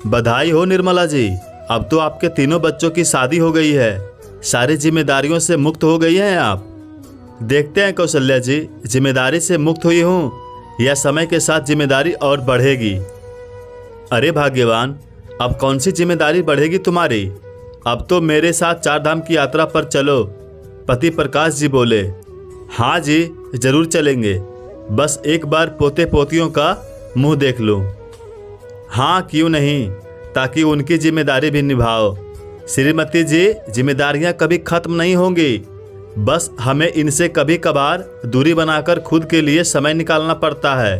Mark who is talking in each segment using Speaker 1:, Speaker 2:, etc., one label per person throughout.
Speaker 1: बधाई हो निर्मला जी, अब तो आपके तीनों बच्चों की शादी हो गई है, सारी जिम्मेदारियों से मुक्त हो गई हैं आप। देखते हैं कौशल्या जी, जिम्मेदारी से मुक्त हुई हूँ या समय के साथ जिम्मेदारी और बढ़ेगी। अरे भाग्यवान, अब कौन सी जिम्मेदारी बढ़ेगी तुम्हारी? अब तो मेरे साथ 4 धाम की यात्रा पर चलो। पति प्रकाश जी बोले। हाँ जी, जरूर चलेंगे, बस एक बार पोते पोतियों का मुंह देख लूँ। हाँ क्यों नहीं, ताकि उनकी जिम्मेदारी भी निभाओ। श्रीमती जी, जिम्मेदारियां कभी खत्म नहीं होंगी, बस हमें इनसे कभी कभार दूरी बनाकर खुद के लिए समय निकालना पड़ता है।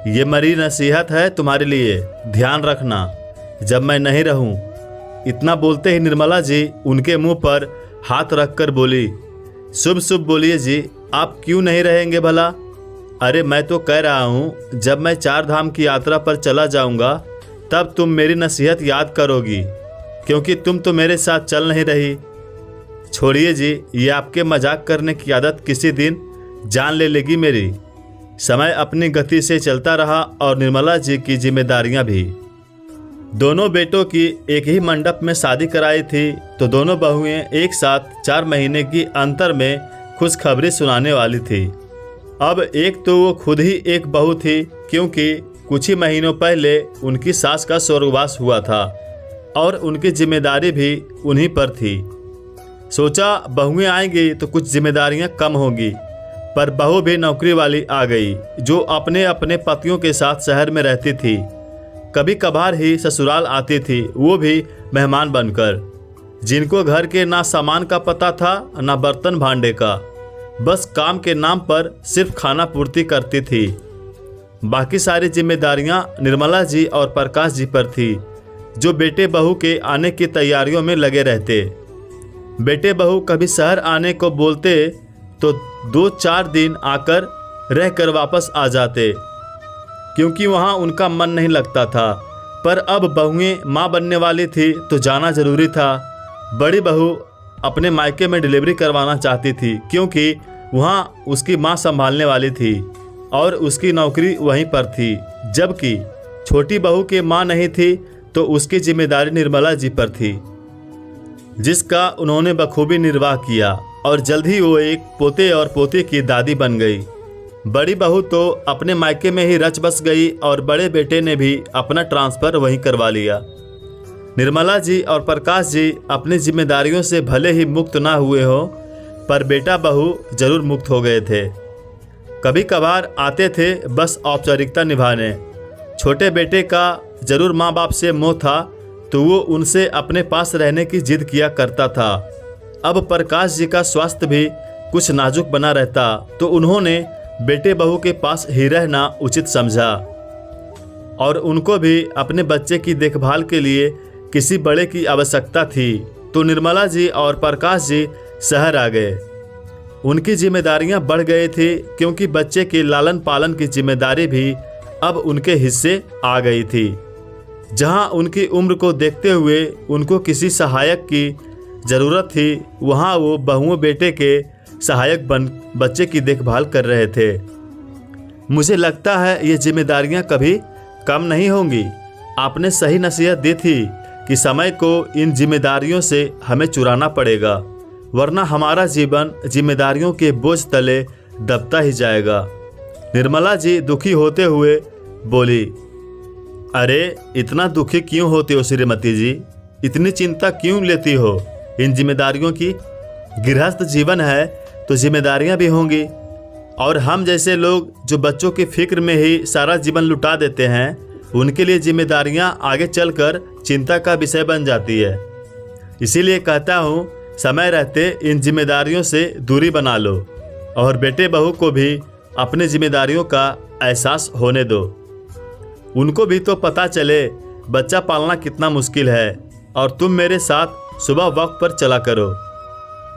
Speaker 1: ये मेरी नसीहत है तुम्हारे लिए, ध्यान रखना जब मैं नहीं रहूं। इतना बोलते ही निर्मला जी उनके मुंह पर हाथ रखकर बोली, शुभ शुभ बोलिए जी, आप क्यों नहीं रहेंगे भला? अरे मैं तो कह रहा हूँ, जब मैं 4 धाम की यात्रा पर चला जाऊँगा तब तुम मेरी नसीहत याद करोगी, क्योंकि तुम तो मेरे साथ चल नहीं रही। छोड़िए जी, ये आपके मजाक करने की आदत किसी दिन जान ले लेगी मेरी। समय अपनी गति से चलता रहा और निर्मला जी की जिम्मेदारियां भी। दोनों बेटों की एक ही मंडप में शादी कराई थी, तो दोनों बहुएं एक साथ 4 महीने की अंतर में खुशखबरी सुनाने वाली थी। अब एक तो वो खुद ही एक बहू थी, क्योंकि कुछ ही महीनों पहले उनकी सास का स्वर्गवास हुआ था और उनकी जिम्मेदारी भी उन्हीं पर थी। सोचा बहुएं आएंगी तो कुछ जिम्मेदारियां कम होंगी, पर बहू भी नौकरी वाली आ गई, जो अपने अपने पतियों के साथ शहर में रहती थी। कभी कभार ही ससुराल आती थी, वो भी मेहमान बनकर, जिनको घर के ना सामान का पता था ना बर्तन भांडे का, बस काम के नाम पर सिर्फ खाना पूर्ति करती थी। बाकी सारी जिम्मेदारियां निर्मला जी और प्रकाश जी पर थी, जो बेटे बहू के आने की तैयारियों में लगे रहते। बेटे बहू कभी शहर आने को बोलते तो 2-4 दिन आकर रहकर वापस आ जाते, क्योंकि वहां उनका मन नहीं लगता था। पर अब बहुएं माँ बनने वाली थी तो जाना जरूरी था। बड़ी बहू अपने मायके में डिलीवरी करवाना चाहती थी, क्योंकि वहां उसकी माँ संभालने वाली थी और उसकी नौकरी वहीं पर थी। जबकि छोटी बहू की माँ नहीं थी तो उसकी जिम्मेदारी निर्मला जी पर थी, जिसका उन्होंने बखूबी निर्वाह किया और जल्द ही वो एक पोते और पोती की दादी बन गई। बड़ी बहू तो अपने मायके में ही रच बस गई और बड़े बेटे ने भी अपना ट्रांसफ़र वहीं करवा लिया। निर्मला जी और प्रकाश जी अपनी जिम्मेदारियों से भले ही मुक्त ना हुए हो, पर बेटा बहू जरूर मुक्त हो गए थे। कभी कभार आते थे बस औपचारिकता निभाने। छोटे बेटे का जरूर माँ बाप से मोह था, तो वो उनसे अपने पास रहने की जिद किया करता था। अब प्रकाश जी का स्वास्थ्य भी कुछ नाजुक बना रहता, तो उन्होंने बेटे बहू के पास ही रहना उचित समझा और उनको भी अपने बच्चे की देखभाल के लिए किसी बड़े की आवश्यकता थी, तो निर्मला जी और प्रकाश जी शहर आ गए। उनकी जिम्मेदारियां बढ़ गई थी, क्योंकि बच्चे के लालन पालन की जिम्मेदारी भी अब उनके हिस्से आ गई थी। जहां उनकी उम्र को देखते हुए उनको किसी सहायक की ज़रूरत थी, वहां वो बहुओं बेटे के सहायक बन बच्चे की देखभाल कर रहे थे। मुझे लगता है ये जिम्मेदारियां कभी कम नहीं होंगी। आपने सही नसीहत दी थी कि समय को इन जिम्मेदारियों से हमें चुराना पड़ेगा, वरना हमारा जीवन जिम्मेदारियों के बोझ तले दबता ही जाएगा। निर्मला जी दुखी होते हुए बोली, अरे इतना दुखी क्यों होते हो श्रीमती जी? इतनी चिंता क्यों लेती हो इन जिम्मेदारियों की? गृहस्थ जीवन है तो जिम्मेदारियां भी होंगी, और हम जैसे लोग जो बच्चों की फिक्र में ही सारा जीवन लुटा देते हैं, उनके लिए जिम्मेदारियां आगे चलकर चिंता का विषय बन जाती है। इसीलिए कहता हूँ, समय रहते इन जिम्मेदारियों से दूरी बना लो और बेटे बहू को भी अपनी जिम्मेदारियों का एहसास होने दो। उनको भी तो पता चले बच्चा पालना कितना मुश्किल है, और तुम मेरे साथ सुबह वक्त पर चला करो।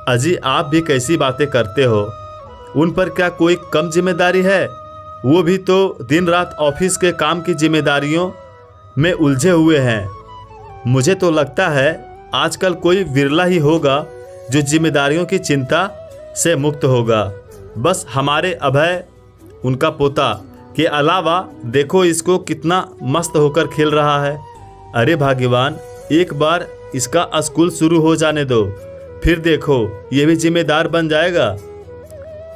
Speaker 1: अजी, आप भी कैसी बातें करते हो? उन पर क्या कोई कम जिम्मेदारी है? वो भी तो दिन रात ऑफिस के काम की जिम्मेदारियों में उलझे हुए हैं। मुझे तो लगता है आजकल कोई विरला ही होगा जो जिम्मेदारियों की चिंता से मुक्त होगा। बस हमारे अभय, उनका पोता, के अलावा देखो इसको कितना मस्त होकर खेल रहा है। अरे भाग्यवान, एक बार इसका स्कूल शुरू हो जाने दो, फिर देखो ये भी जिम्मेदार बन जाएगा।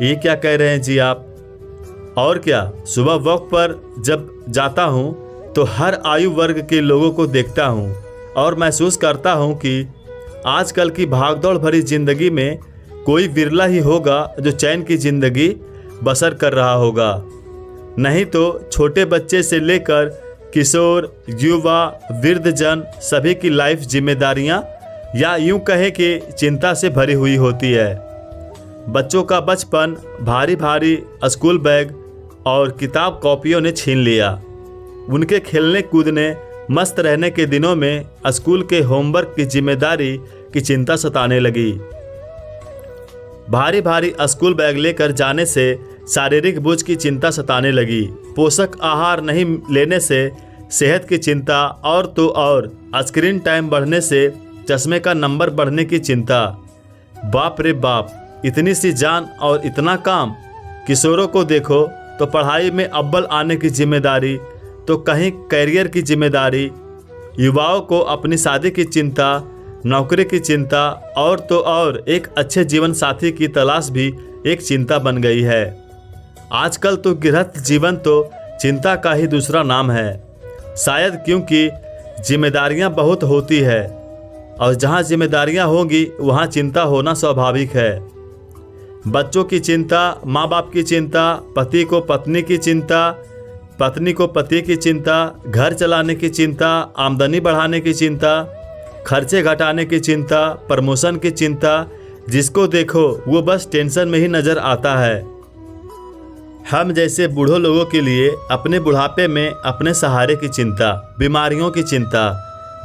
Speaker 1: ये क्या कह रहे हैं जी आप? और क्या, सुबह वॉक पर जब जाता हूँ तो हर आयु वर्ग के लोगों को देखता हूँ और महसूस करता हूँ कि आजकल की भागदौड़ भरी जिंदगी में कोई विरला ही होगा जो चैन की जिंदगी बसर कर रहा होगा। नहीं तो छोटे बच्चे से लेकर किशोर, युवा, वृद्धजन सभी की लाइफ जिम्मेदारियां या यूं कहें कि चिंता से भरी हुई होती है। बच्चों का बचपन भारी भारी स्कूल बैग और किताब कॉपियों ने छीन लिया। उनके खेलने कूदने मस्त रहने के दिनों में स्कूल के होमवर्क की जिम्मेदारी की चिंता सताने लगी। भारी भारी स्कूल बैग लेकर जाने से शारीरिक बोझ की चिंता सताने लगी। पोषक आहार नहीं लेने से सेहत की चिंता, और तो और स्क्रीन टाइम बढ़ने से चश्मे का नंबर बढ़ने की चिंता। बाप रे बाप, इतनी सी जान और इतना काम। किशोरों को देखो तो पढ़ाई में अव्वल आने की जिम्मेदारी, तो कहीं कैरियर की जिम्मेदारी। युवाओं को अपनी शादी की चिंता, नौकरी की चिंता, और तो और एक अच्छे जीवन साथी की तलाश भी एक चिंता बन गई है। आजकल तो गृहस्थ जीवन तो चिंता का ही दूसरा नाम है, शायद क्योंकि जिम्मेदारियां बहुत होती है और जहां जिम्मेदारियां होंगी वहां चिंता होना स्वाभाविक है। बच्चों की चिंता, माँ बाप की चिंता, पति को पत्नी की चिंता, पत्नी को पति की चिंता, घर चलाने की चिंता, आमदनी बढ़ाने की चिंता, खर्चे घटाने की चिंता, प्रमोशन की चिंता। जिसको देखो वो बस टेंशन में ही नज़र आता है। हम जैसे बूढ़ों लोगों के लिए अपने बुढ़ापे में अपने सहारे की चिंता, बीमारियों की चिंता,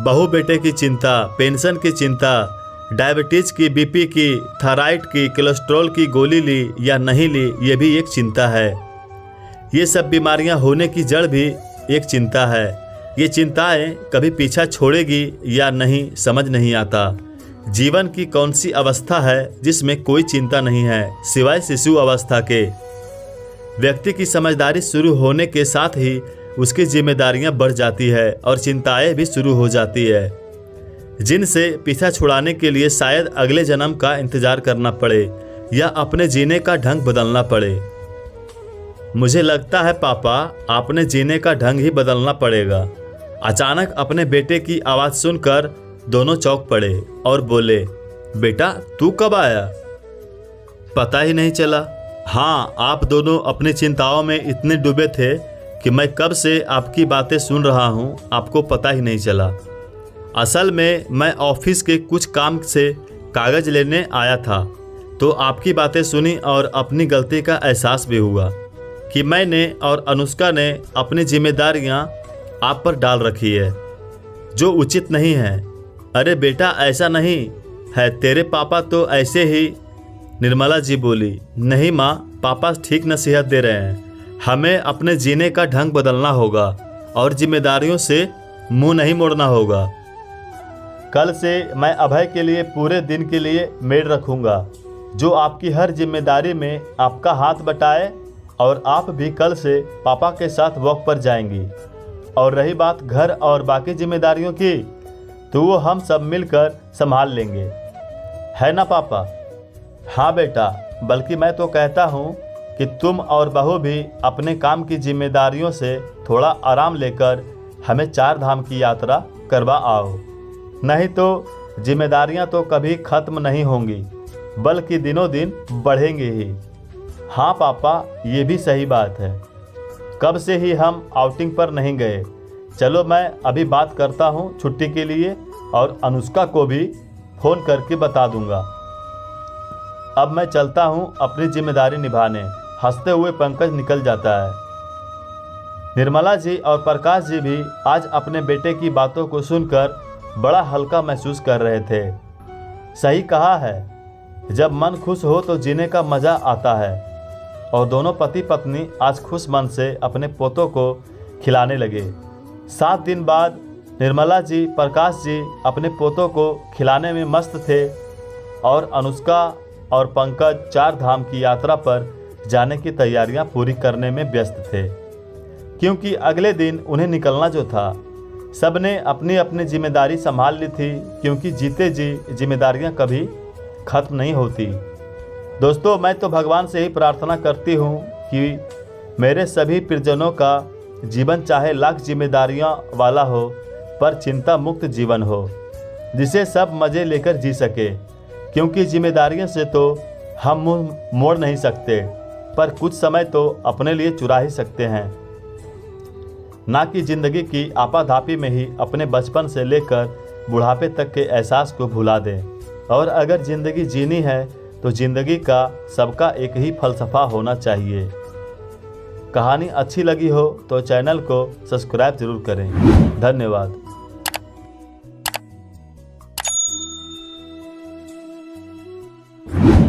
Speaker 1: बहू बेटे की चिंता, पेंशन की चिंता, डायबिटीज़ की, बीपी की, थायराइड की, कोलेस्ट्रॉल की गोली ली या नहीं ली, ये भी एक चिंता है। ये सब बीमारियां होने की जड़ भी एक चिंता है। ये चिंताएं कभी पीछा छोड़ेगी या नहीं समझ नहीं आता। जीवन की कौन सी अवस्था है जिसमें कोई चिंता नहीं है सिवाय शिशु अवस्था के। व्यक्ति की समझदारी शुरू होने के साथ ही उसकी जिम्मेदारियां बढ़ जाती है और चिंताएं भी शुरू हो जाती है, जिनसे पीछा छुड़ाने के लिए शायद अगले जन्म का इंतजार करना पड़े या अपने जीने का ढंग बदलना पड़े। मुझे लगता है पापा, आपने जीने का ढंग ही बदलना पड़ेगा। अचानक अपने बेटे की आवाज़ सुनकर दोनों चौंक पड़े और बोले, बेटा तू कब आया? पता ही नहीं चला। हाँ, आप दोनों अपनी चिंताओं में इतने डूबे थे कि मैं कब से आपकी बातें सुन रहा हूँ, आपको पता ही नहीं चला। असल में मैं ऑफिस के कुछ काम से कागज़ लेने आया था तो आपकी बातें सुनी और अपनी गलती का एहसास भी हुआ कि मैंने और अनुष्का ने अपनी जिम्मेदारियां आप पर डाल रखी है जो उचित नहीं है। अरे बेटा ऐसा नहीं है, तेरे पापा तो ऐसे ही। निर्मला जी बोली, नहीं माँ, पापा ठीक नसीहत दे रहे हैं। हमें अपने जीने का ढंग बदलना होगा और जिम्मेदारियों से मुंह नहीं मोड़ना होगा। कल से मैं अभय के लिए पूरे दिन के लिए मेड रखूँगा जो आपकी हर जिम्मेदारी में आपका हाथ बटाए, और आप भी कल से पापा के साथ वॉक पर जाएंगी। और रही बात घर और बाकी जिम्मेदारियों की, तो वो हम सब मिलकर संभाल लेंगे, है ना पापा? हाँ बेटा, बल्कि मैं तो कहता हूँ कि तुम और बहू भी अपने काम की जिम्मेदारियों से थोड़ा आराम लेकर हमें 4 धाम की यात्रा करवा आओ। नहीं तो जिम्मेदारियाँ तो कभी ख़त्म नहीं होंगी, बल्कि दिनों दिन बढ़ेंगी ही। हाँ पापा, ये भी सही बात है। कब से ही हम आउटिंग पर नहीं गए। चलो मैं अभी बात करता हूँ छुट्टी के लिए और अनुष्का को भी फ़ोन करके बता दूँगा। अब मैं चलता हूँ अपनी जिम्मेदारी निभाने। हंसते हुए पंकज निकल जाता है। निर्मला जी और प्रकाश जी भी आज अपने बेटे की बातों को सुनकर बड़ा हल्का महसूस कर रहे थे। सही कहा है, जब मन खुश हो तो जीने का मज़ा आता है। और दोनों पति पत्नी आज खुश मन से अपने पोतों को खिलाने लगे। 7 दिन बाद निर्मला जी, प्रकाश जी अपने पोतों को खिलाने में मस्त थे और अनुष्का और पंकज 4 धाम की यात्रा पर जाने की तैयारियां पूरी करने में व्यस्त थे, क्योंकि अगले दिन उन्हें निकलना जो था। सब ने अपनी अपनी जिम्मेदारी संभाल ली थी, क्योंकि जीते जी जिम्मेदारियां कभी खत्म नहीं होती। दोस्तों, मैं तो भगवान से ही प्रार्थना करती हूँ कि मेरे सभी प्रियजनों का जीवन चाहे लाख जिम्मेदारियां वाला हो, पर चिंता मुक्त जीवन हो, जिसे सब मज़े लेकर जी सके। क्योंकि जिम्मेदारियों से तो हम मुंह मोड़ नहीं सकते, पर कुछ समय तो अपने लिए चुरा ही सकते हैं। ना कि ज़िंदगी की आपाधापी में ही अपने बचपन से लेकर बुढ़ापे तक के एहसास को भुला दें। और अगर ज़िंदगी जीनी है तो ज़िंदगी का सबका एक ही फलसफा होना चाहिए। कहानी अच्छी लगी हो तो चैनल को सब्सक्राइब जरूर करें। धन्यवाद।